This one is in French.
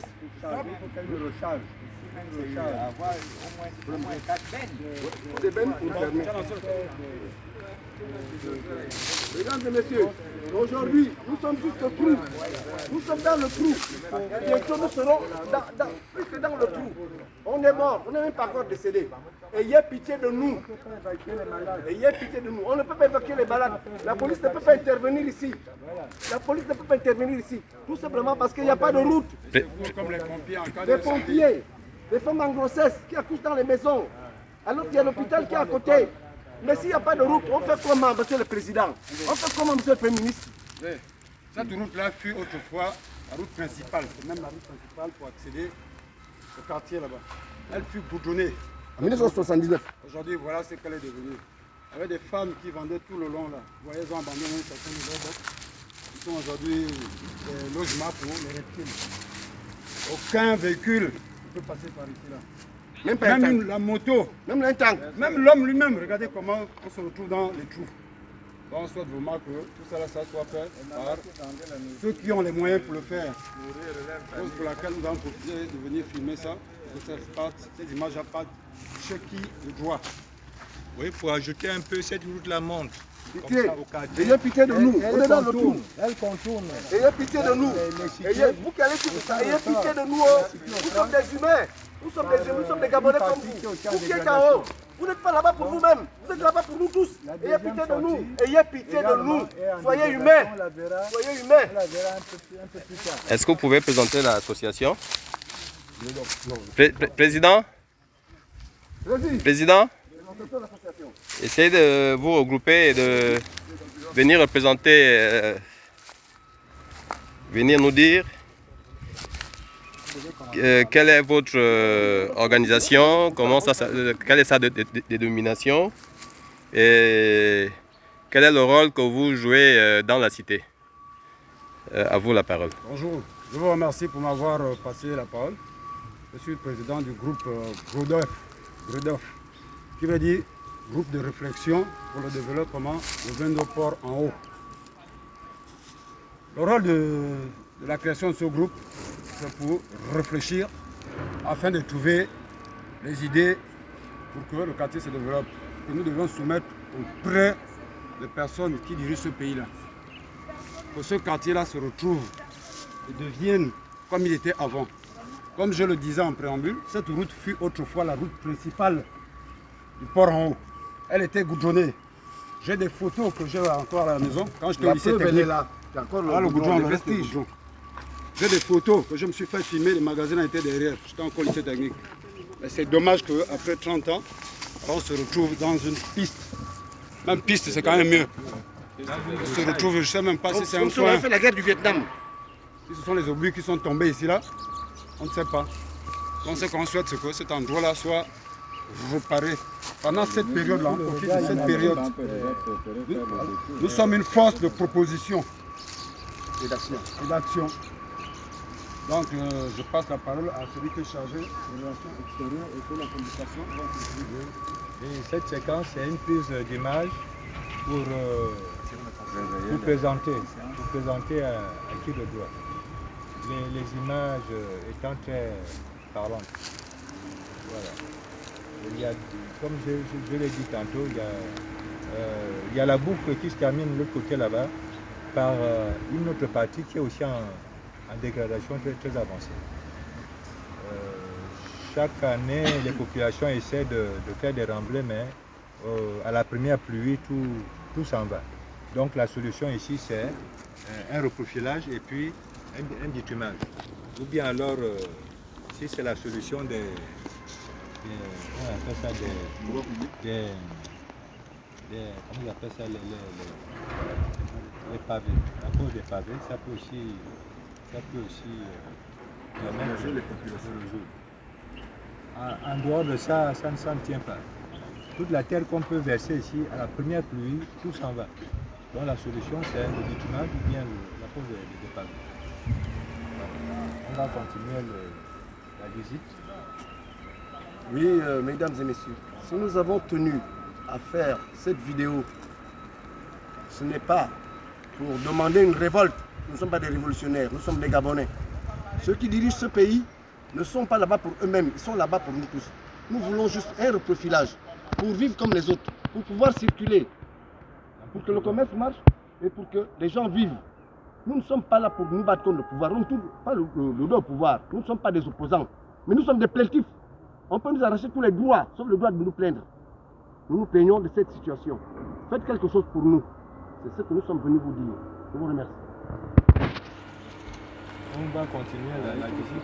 police, il faut qu'elle me recharge. Avoir au moins 4 bennes. Des bennes pour fermer. Mesdames et messieurs, aujourd'hui, nous sommes juste au trou. Nous sommes dans le trou. Bientôt, nous serons plus que dans le trou. On est mort, on n'est même pas encore décédé. Ayez pitié de nous. Ayez pitié de nous. On ne peut pas évacuer les malades. La police ne peut pas intervenir ici. La police ne peut pas intervenir ici. Tout simplement parce qu'il n'y a pas de route. Comme les pompiers en cas Des de pompiers, des femmes en grossesse qui accouchent dans les maisons. Alors qu'il y a l'hôpital qui est à côté. Mais s'il n'y a pas de route, on fait comment, monsieur le président? On fait comment, monsieur le premier ministre? Cette route-là fut autrefois la route principale, c'est même la route principale pour accéder au quartier là-bas. Elle fut goudronnée. En 1979. Aujourd'hui, voilà ce qu'elle est devenue. Il y avait des femmes qui vendaient tout le long là. Vous voyez, elles ont abandonné certains de leurs bêtes. Ils sont aujourd'hui des logements pour les reptiles. Aucun véhicule ne peut passer par ici là. Même la moto, même un tank, même l'homme lui-même, regardez comment on se retrouve dans les trous. Donc on souhaite vraiment que tout ça, là, ça soit fait par ceux qui ont les moyens pour le faire. Chose pour laquelle nous avons profité de venir filmer ça, que cette image pas chez qui le doit. Oui, pour ajouter un peu cette route-là monte. Pitié, ayez pitié de nous, on est dans le trou. Elle contourne. Ayez pitié de nous. Vous qui allez sur ça, ayez pitié de nous. Nous sommes des humains. Nous sommes des humains, nous sommes des Gabonais comme vous. Vous qui êtes en haut, vous n'êtes pas là-bas pour vous-même. Vous êtes là-bas pour nous tous. Ayez pitié de nous. Ayez pitié de nous. Soyez humains. Soyez humains. Est-ce que vous pouvez présenter l'association? Président? Président? Essayez de vous regrouper et de venir représenter, venir nous dire quelle est votre organisation, quelle est sa dénomination et quel est le rôle que vous jouez dans la cité. À vous la parole. Bonjour, je vous remercie pour m'avoir passé la parole. Je suis le président du groupe GRODOF, qui veut dire groupe de réflexion pour le développement de Vendoport en haut. Le rôle de la création de ce groupe, c'est pour réfléchir afin de trouver les idées pour que le quartier se développe. Que nous devons soumettre auprès des personnes qui dirigent ce pays-là. Que ce quartier-là se retrouve et devienne comme il était avant. Comme je le disais en préambule, cette route fut autrefois la route principale du port en haut. Elle était goudronnée. J'ai des photos que j'ai encore à la maison. Quand j'étais au lycée technique, là. Encore le goudron, le vestige. J'ai des photos que je me suis fait filmer, les magasins étaient derrière. J'étais encore au lycée technique. Mais c'est dommage qu'après 30 ans, on se retrouve dans une piste. Même piste, c'est quand même mieux. On se retrouve, je ne sais même pas si c'est un coin. On a fait la guerre du Vietnam. Si ce sont les obus qui sont tombés ici, là, on ne sait pas. Donc ce qu'on souhaite, c'est que cet endroit-là soit réparé. Pendant cette période-là, on profite de cette période. Nous sommes une force de proposition et d'action. Donc je passe la parole à celui qui est chargé des relations extérieures et de la communication. Et cette séquence, c'est une prise d'image pour vous présenter à qui le doit. Les images étant très parlantes. Voilà. Comme je l'ai dit tantôt, il y a la boucle qui se termine de l'autre côté là-bas par une autre partie qui est aussi en dégradation très avancée. Chaque année, les populations essaient de faire des remblais, mais à la première pluie, tout s'en va. Donc la solution ici, c'est un reprofilage et puis un bitumage. Ou bien alors, si c'est la solution on appelle ça comment on appelle ça, les pavés. À cause des pavés, ça peut aussi ménager les populations le jour. En dehors de ça, ça ne tient pas. Toute la terre qu'on peut verser ici, à la première pluie, tout s'en va. Donc la solution, c'est le bitumage ou bien la pose des pavés. On va continuer la visite. Oui, mesdames et messieurs, si nous avons tenu à faire cette vidéo, ce n'est pas pour demander une révolte. Nous ne sommes pas des révolutionnaires, nous sommes des Gabonais. Ceux qui dirigent ce pays ne sont pas là-bas pour eux-mêmes, ils sont là-bas pour nous tous. Nous voulons juste un reprofilage pour vivre comme les autres, pour pouvoir circuler, pour que le commerce marche et pour que les gens vivent. Nous ne sommes pas là pour nous battre contre le pouvoir, nous ne sommes pas le dos au pouvoir, nous ne sommes pas des opposants, mais nous sommes des plaintifs. On peut nous arracher tous les droits, sauf le droit de nous plaindre. Nous nous plaignons de cette situation. Faites quelque chose pour nous. C'est ce que nous sommes venus vous dire. Je vous remercie. On va continuer la visite.